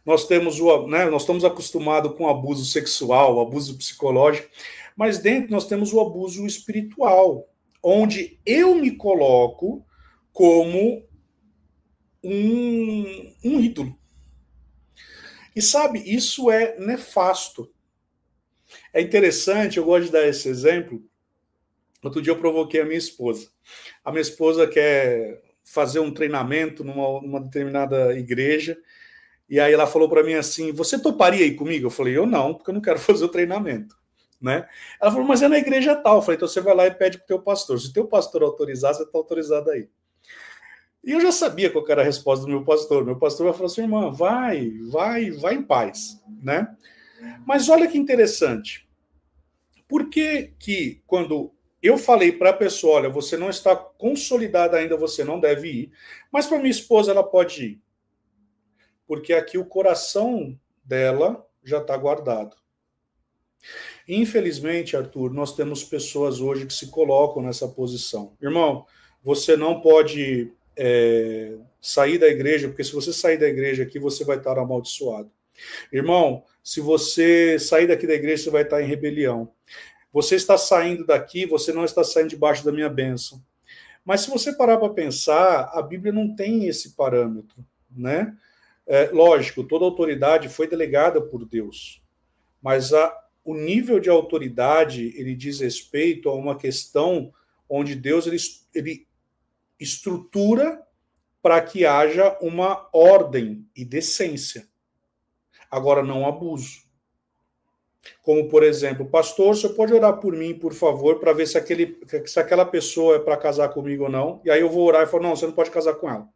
Nós estamos acostumados com abuso sexual, abuso psicológico, mas dentro nós temos o abuso espiritual, onde eu me coloco como um ídolo. E sabe, isso é nefasto. É interessante, eu gosto de dar esse exemplo. Outro dia eu provoquei a minha esposa. A minha esposa quer fazer um treinamento numa determinada igreja, e aí ela falou para mim assim, você toparia ir comigo? Eu falei, eu não, porque eu não quero fazer o treinamento. Né? Ela falou, mas é na igreja tal. Eu falei, então você vai lá e pede para o teu pastor. Se o teu pastor autorizar, você está autorizado aí. E eu já sabia qual era a resposta do meu pastor. Meu pastor falou assim, irmã, vai em paz. Né? Mas olha que interessante. Por que que quando eu falei para a pessoa, olha, você não está consolidada ainda, você não deve ir, mas para minha esposa ela pode ir? Porque aqui o coração dela já está guardado. Infelizmente, Arthur, nós temos pessoas hoje que se colocam nessa posição. Irmão, você não pode sair da igreja, porque se você sair da igreja aqui, você vai estar amaldiçoado. Irmão, se você sair daqui da igreja, você vai estar em rebelião. Você está saindo daqui, você não está saindo debaixo da minha bênção. Mas se você parar para pensar, a Bíblia não tem esse parâmetro, né? Lógico, toda autoridade foi delegada por Deus, mas o nível de autoridade, ele diz respeito a uma questão onde Deus ele estrutura para que haja uma ordem e decência. Agora, não abuso. Como, por exemplo, pastor, você pode orar por mim, por favor, para ver se aquela pessoa é para casar comigo ou não. E aí eu vou orar e falo, não, você não pode casar com ela.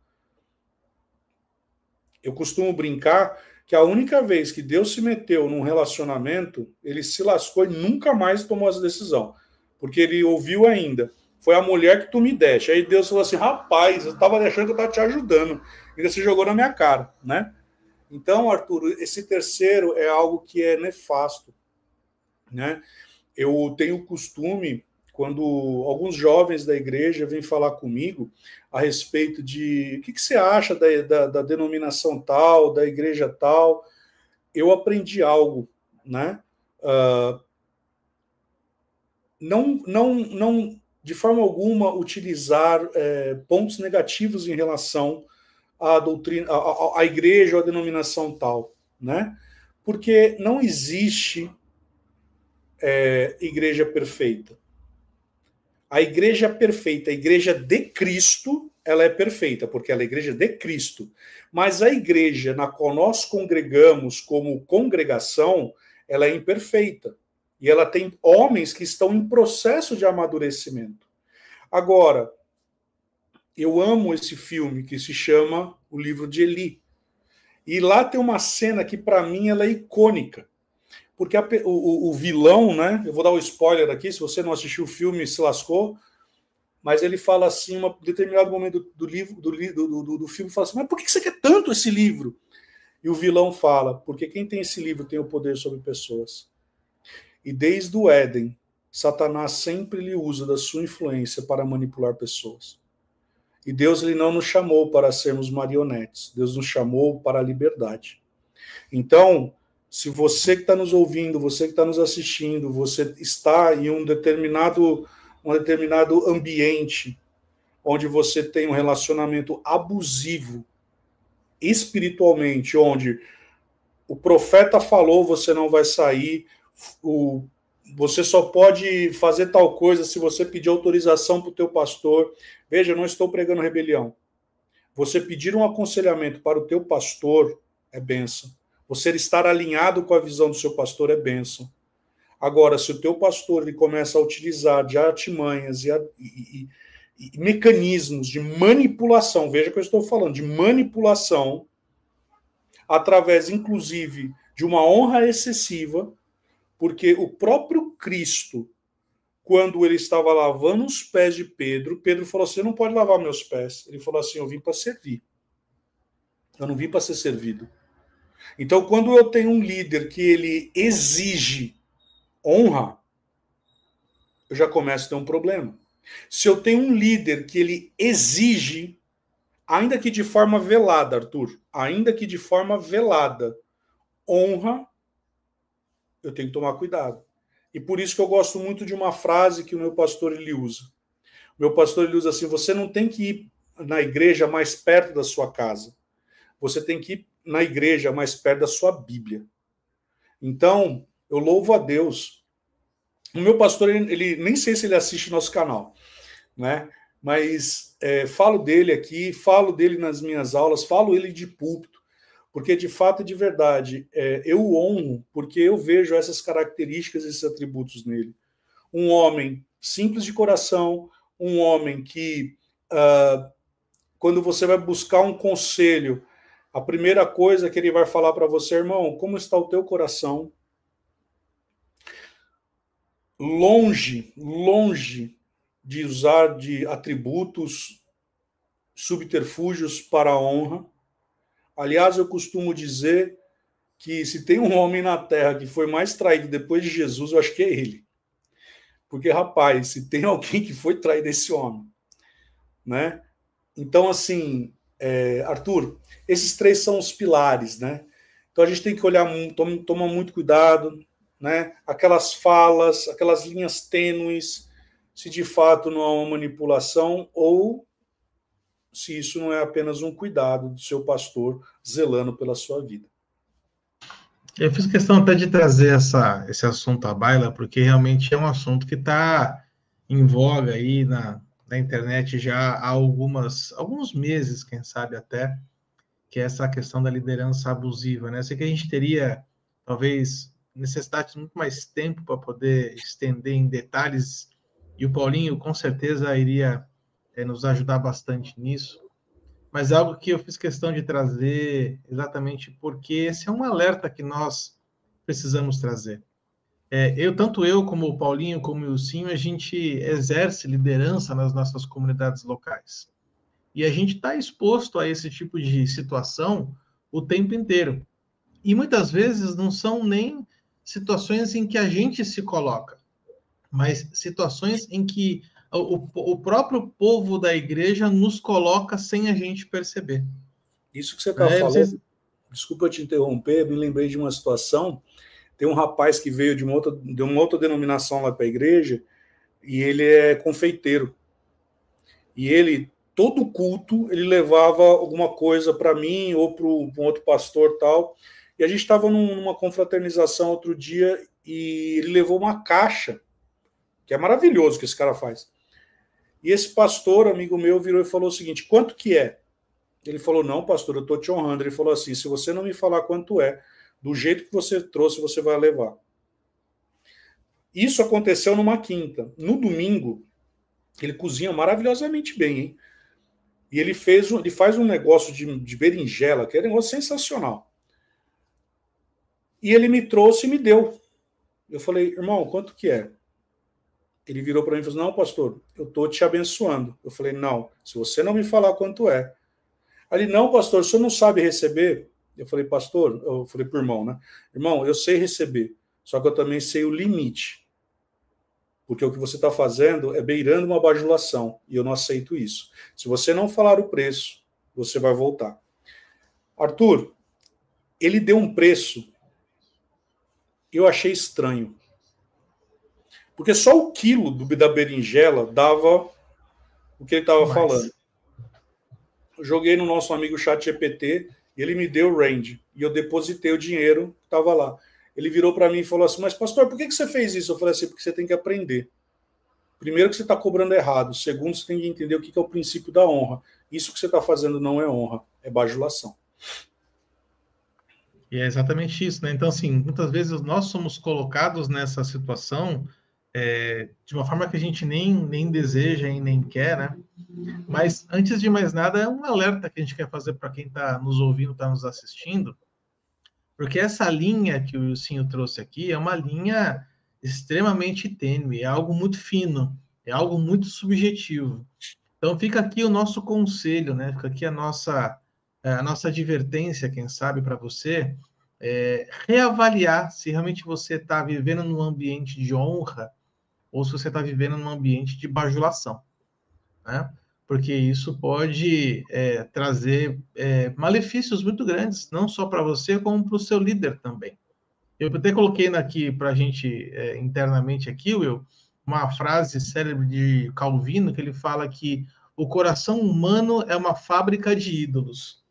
Eu costumo brincar que a única vez que Deus se meteu num relacionamento, ele se lascou e nunca mais tomou essa decisão. Porque ele ouviu ainda, foi a mulher que tu me deste. Aí Deus falou assim, rapaz, eu estava achando que eu estava te ajudando. Ainda se jogou na minha cara, né? Então, Arthur, esse terceiro é algo que é nefasto, né? Eu tenho o costume, quando alguns jovens da igreja vêm falar comigo a respeito de o que você acha da denominação tal, da igreja tal, eu aprendi algo, né? Não, de forma alguma, utilizar pontos negativos em relação à doutrina, à igreja ou à denominação tal, né? Porque não existe igreja perfeita. A igreja perfeita, a igreja de Cristo, ela é perfeita, porque ela é a igreja de Cristo. Mas a igreja na qual nós congregamos como congregação, ela é imperfeita. E ela tem homens que estão em processo de amadurecimento. Agora, eu amo esse filme que se chama O Livro de Eli. E lá tem uma cena que, para mim, ela é icônica. Porque o vilão, né? Eu vou dar o spoiler aqui, se você não assistiu o filme, se lascou. Mas ele fala assim, em um determinado momento do filme, fala assim, mas por que você quer tanto esse livro? E o vilão fala, porque quem tem esse livro tem o poder sobre pessoas. E desde o Éden, Satanás sempre lhe usa da sua influência para manipular pessoas. E Deus ele não nos chamou para sermos marionetes. Deus nos chamou para a liberdade. Então, se você que está nos ouvindo, você que está nos assistindo, você está em um determinado ambiente onde você tem um relacionamento abusivo espiritualmente, onde o profeta falou, você não vai sair, você só pode fazer tal coisa se você pedir autorização para o teu pastor. Veja, eu não estou pregando rebelião. Você pedir um aconselhamento para o teu pastor é bênção. Você estar alinhado com a visão do seu pastor é bênção. Agora, se o teu pastor ele começa a utilizar de artimanhas e mecanismos de manipulação, veja que eu estou falando de manipulação, através, inclusive, de uma honra excessiva, porque o próprio Cristo, quando ele estava lavando os pés de Pedro, Pedro falou assim, você não pode lavar meus pés. Ele falou assim, eu vim para servir. Eu não vim para ser servido. Então, quando eu tenho um líder que ele exige honra, eu já começo a ter um problema. Se eu tenho um líder que ele exige, ainda que de forma velada, Arthur, ainda que de forma velada, honra, eu tenho que tomar cuidado. E por isso que eu gosto muito de uma frase que o meu pastor ele usa. O meu pastor ele usa assim, você não tem que ir na igreja mais perto da sua casa. Você tem que ir na igreja mais perto da sua Bíblia. Então, eu louvo a Deus. O meu pastor, ele nem sei se ele assiste nosso canal, né? Mas falo dele aqui, falo dele nas minhas aulas, falo ele de púlpito, porque de fato e de verdade, eu o honro, porque eu vejo essas características, esses atributos nele. Um homem simples de coração, um homem que, quando você vai buscar um conselho, a primeira coisa que ele vai falar para você, irmão, como está o teu coração? Longe de usar de atributos, subterfúgios para a honra. Aliás, eu costumo dizer que se tem um homem na Terra que foi mais traído depois de Jesus, eu acho que é ele. Porque, rapaz, se tem alguém que foi traído, esse homem, né? Então, assim, Arthur, esses 3 são os pilares, né? Então a gente tem que olhar, tomar muito cuidado, né? Aquelas falas, aquelas linhas tênues, se de fato não há uma manipulação ou se isso não é apenas um cuidado do seu pastor zelando pela sua vida. Eu fiz questão até de trazer esse assunto à baila, porque realmente é um assunto que está em voga aí na internet já há alguns meses, quem sabe até, que é essa questão da liderança abusiva, né? Sei que a gente teria, talvez, necessidade de muito mais tempo para poder estender em detalhes, e o Paulinho, com certeza, iria nos ajudar bastante nisso, mas é algo que eu fiz questão de trazer exatamente porque esse é um alerta que nós precisamos trazer. Tanto eu, como o Paulinho, como o Ilcinho, a gente exerce liderança nas nossas comunidades locais. E a gente está exposto a esse tipo de situação o tempo inteiro. E muitas vezes não são nem situações em que a gente se coloca, mas situações em que o próprio povo da igreja nos coloca sem a gente perceber. Isso que você está falando, desculpa te interromper, me lembrei de uma situação. Tem um rapaz que veio de uma outra denominação lá para a igreja, e ele é confeiteiro. E ele, todo culto, ele levava alguma coisa para mim ou para um outro pastor tal. E a gente estava numa confraternização outro dia e ele levou uma caixa, que é maravilhoso que esse cara faz. E esse pastor, amigo meu, virou e falou o seguinte: quanto que é? Ele falou: não, pastor, eu estou te honrando. Ele falou assim: se você não me falar quanto é, do jeito que você trouxe, você vai levar. Isso aconteceu numa quinta. No domingo, ele cozinha maravilhosamente bem, hein? E ele faz um negócio de berinjela, que é um negócio sensacional. E ele me trouxe e me deu. Eu falei: irmão, quanto que é? Ele virou para mim e falou: não, pastor, eu estou te abençoando. Eu falei: não, se você não me falar quanto é. Ele: não, pastor, o senhor não sabe receber? Eu falei: pastor, eu falei para o irmão, né? Irmão, eu sei receber, só que eu também sei o limite. Porque o que você está fazendo é beirando uma bajulação, e eu não aceito isso. Se você não falar o preço, você vai voltar. Arthur, ele deu um preço, eu achei estranho. Porque só o quilo da berinjela dava o que ele estava falando. Eu joguei no nosso amigo ChatGPT e ele me deu o range. E eu depositei o dinheiro que estava lá. Ele virou para mim e falou assim: mas pastor, por que você fez isso? Eu falei assim: porque você tem que aprender. Primeiro que você está cobrando errado. Segundo, você tem que entender o que é o princípio da honra. Isso que você está fazendo não é honra, é bajulação. E é exatamente isso, né? Então, assim, muitas vezes nós somos colocados nessa situação de uma forma que a gente nem deseja e nem quer, né? Mas, antes de mais nada, é um alerta que a gente quer fazer para quem está nos ouvindo, está nos assistindo, porque essa linha que o Ilcinho trouxe aqui é uma linha extremamente tênue, é algo muito fino, é algo muito subjetivo. Então, fica aqui o nosso conselho, né? Fica aqui a nossa advertência, quem sabe, para você, reavaliar se realmente você está vivendo num ambiente de honra ou se você está vivendo num ambiente de bajulação, né? Porque isso pode trazer malefícios muito grandes, não só para você, como para o seu líder também. Eu até coloquei aqui para a gente, internamente aqui, Will, uma frase célebre de Calvino, que ele fala que o coração humano é uma fábrica de ídolos.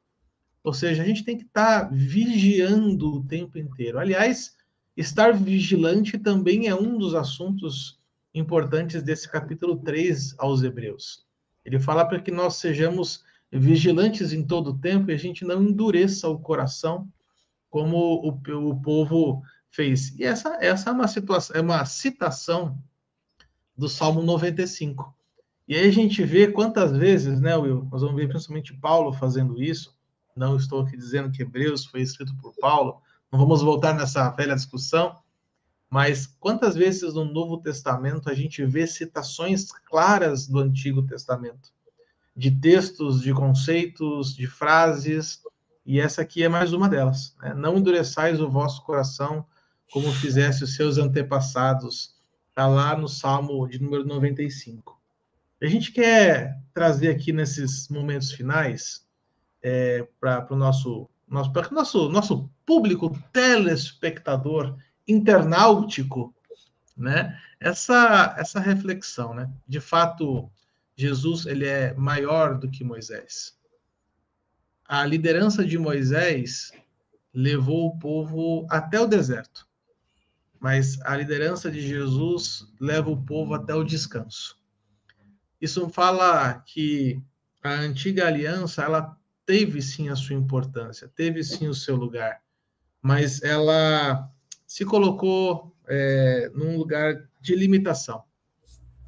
Ou seja, a gente tem que estar vigiando o tempo inteiro. Aliás, estar vigilante também é um dos assuntos importantes desse capítulo 3 aos Hebreus. Ele fala para que nós sejamos vigilantes em todo o tempo e a gente não endureça o coração como o povo fez. E essa é uma situação, é uma citação do Salmo 95. E aí a gente vê quantas vezes, né, Will? Nós vamos ver principalmente Paulo fazendo isso. Não estou aqui dizendo que Hebreus foi escrito por Paulo. Não vamos voltar nessa velha discussão. Mas quantas vezes no Novo Testamento a gente vê citações claras do Antigo Testamento? De textos, de conceitos, de frases. E essa aqui é mais uma delas. Né? Não endureçais o vosso coração como fizesse os seus antepassados. Está lá no Salmo de número 95. A gente quer trazer aqui nesses momentos finais para o nosso público telespectador internautico, né? Essa reflexão, né? De fato, Jesus ele é maior do que Moisés. A liderança de Moisés levou o povo até o deserto, mas a liderança de Jesus leva o povo até o descanso. Isso fala que a antiga aliança, ela teve sim a sua importância, teve sim o seu lugar, mas ela se colocou num lugar de limitação.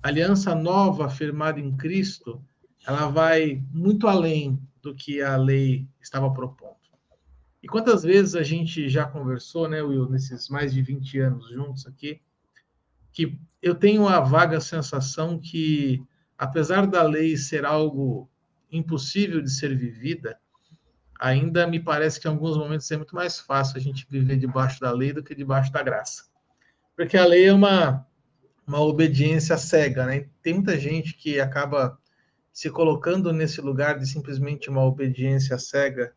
A aliança nova, firmada em Cristo, ela vai muito além do que a lei estava propondo. E quantas vezes a gente já conversou, né, Will, nesses mais de 20 anos juntos aqui, que eu tenho a vaga sensação que, apesar da lei ser algo impossível de ser vivida, ainda me parece que em alguns momentos é muito mais fácil a gente viver debaixo da lei do que debaixo da graça. Porque a lei é uma obediência cega, né? Tem muita gente que acaba se colocando nesse lugar de simplesmente uma obediência cega,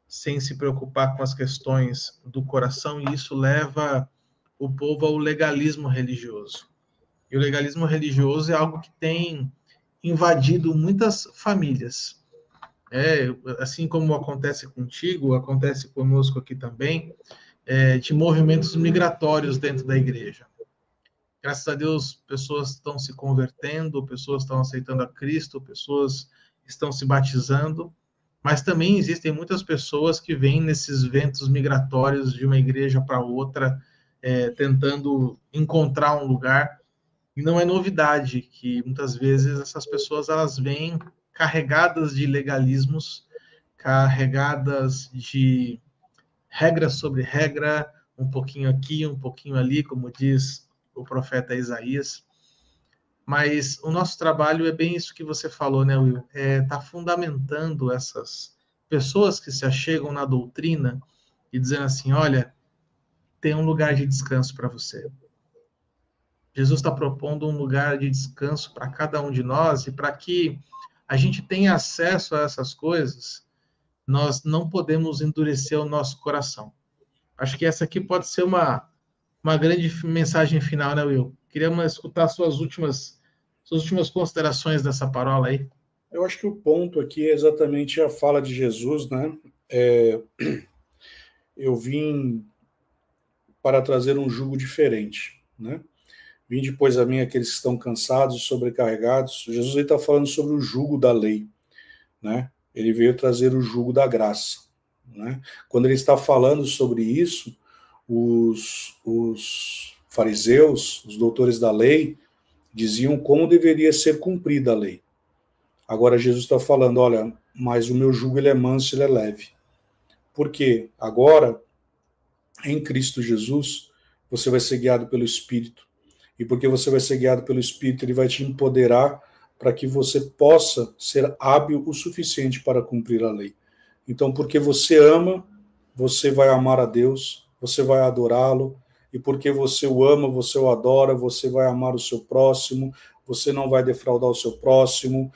sem se preocupar com as questões do coração, e isso leva o povo ao legalismo religioso. E o legalismo religioso é algo que tem invadido muitas famílias. Assim como acontece contigo, acontece conosco aqui também, de movimentos migratórios dentro da igreja. Graças a Deus, pessoas estão se convertendo, pessoas estão aceitando a Cristo, pessoas estão se batizando, mas também existem muitas pessoas que vêm nesses ventos migratórios de uma igreja para outra, tentando encontrar um lugar. E não é novidade que muitas vezes essas pessoas elas vêm carregadas de legalismos, carregadas de regra sobre regra, um pouquinho aqui, um pouquinho ali, como diz o profeta Isaías. Mas o nosso trabalho é bem isso que você falou, né, Will? Tá fundamentando essas pessoas que se achegam na doutrina e dizendo assim, olha, tem um lugar de descanso para você. Jesus está propondo um lugar de descanso para cada um de nós e para que a gente tenha acesso a essas coisas, nós não podemos endurecer o nosso coração. Acho que essa aqui pode ser uma grande mensagem final, né, Will? Queríamos escutar suas últimas considerações dessa parola aí. Eu acho que o ponto aqui é exatamente a fala de Jesus, né? Eu vim para trazer um jugo diferente, né? Vim depois a mim aqueles que estão cansados e sobrecarregados. Jesus está falando sobre o jugo da lei, né? Ele veio trazer o jugo da graça, né? Quando ele está falando sobre isso, os fariseus, os doutores da lei, diziam como deveria ser cumprida a lei. Agora Jesus está falando, olha, mas o meu jugo ele é manso, ele é leve. Por quê? Agora, em Cristo Jesus, você vai ser guiado pelo Espírito. E porque você vai ser guiado pelo Espírito, ele vai te empoderar para que você possa ser hábil o suficiente para cumprir a lei. Então, porque você ama, você vai amar a Deus, você vai adorá-lo, e porque você o ama, você o adora, você vai amar o seu próximo, você não vai defraudar o seu próximo,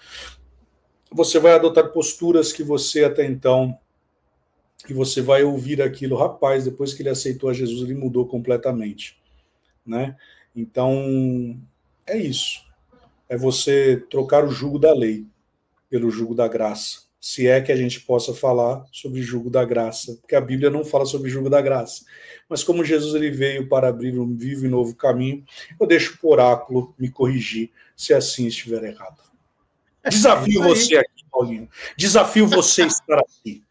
você vai adotar posturas que você até então, e você vai ouvir aquilo, rapaz, depois que ele aceitou a Jesus, ele mudou completamente, né? Então, é isso. É você trocar o jugo da lei. pelo jugo da graça. Se é que a gente possa falar sobre jugo da graça, porque a Bíblia não fala sobre jugo da graça. Mas como Jesus ele veio para abrir um vivo e novo caminho, eu deixo o oráculo me corrigir se assim estiver errado. Desafio você aqui, Paulinho. Desafio você a estar aqui.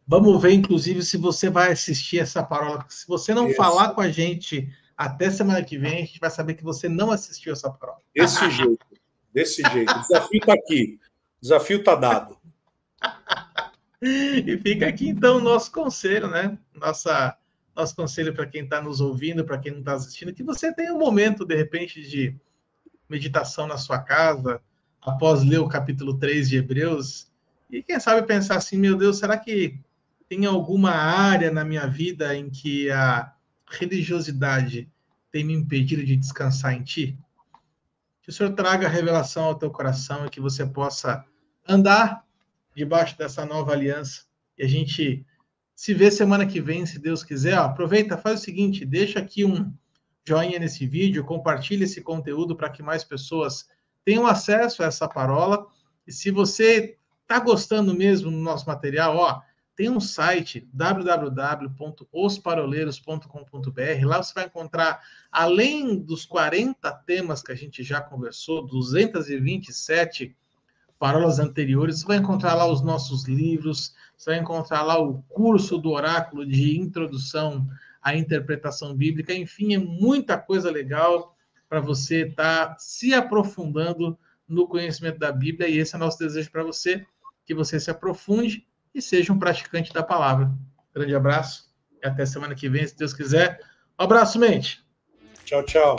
Vamos ver, inclusive, se você vai assistir essa parola. Se você não falar com a gente até semana que vem, a gente vai saber que você não assistiu essa parola. Desse jeito. O desafio está aqui. O desafio está dado. E fica aqui, então, o nosso conselho, né? Nosso conselho para quem está nos ouvindo, para quem não está assistindo, que você tenha um momento, de repente, de meditação na sua casa, após ler o capítulo 3 de Hebreus, e quem sabe pensar assim, meu Deus, será que tem alguma área na minha vida em que a religiosidade tem me impedido de descansar em Ti? Que o Senhor traga a revelação ao teu coração e que você possa andar debaixo dessa nova aliança. E a gente se vê semana que vem, se Deus quiser. Aproveita, faz o seguinte, deixa aqui um joinha nesse vídeo, compartilha esse conteúdo para que mais pessoas tenham acesso a essa parola. E se você está gostando mesmo do nosso material, tem um site, www.osparoleiros.com.br. Lá você vai encontrar, além dos 40 temas que a gente já conversou, 227 parolas anteriores, você vai encontrar lá os nossos livros, você vai encontrar lá o curso do oráculo de introdução à interpretação bíblica. Enfim, é muita coisa legal para você estar se aprofundando no conhecimento da Bíblia. E esse é o nosso desejo para você, que você se aprofunde e seja um praticante da palavra. Grande abraço e até semana que vem, se Deus quiser. Um abraço, mente. Tchau, tchau.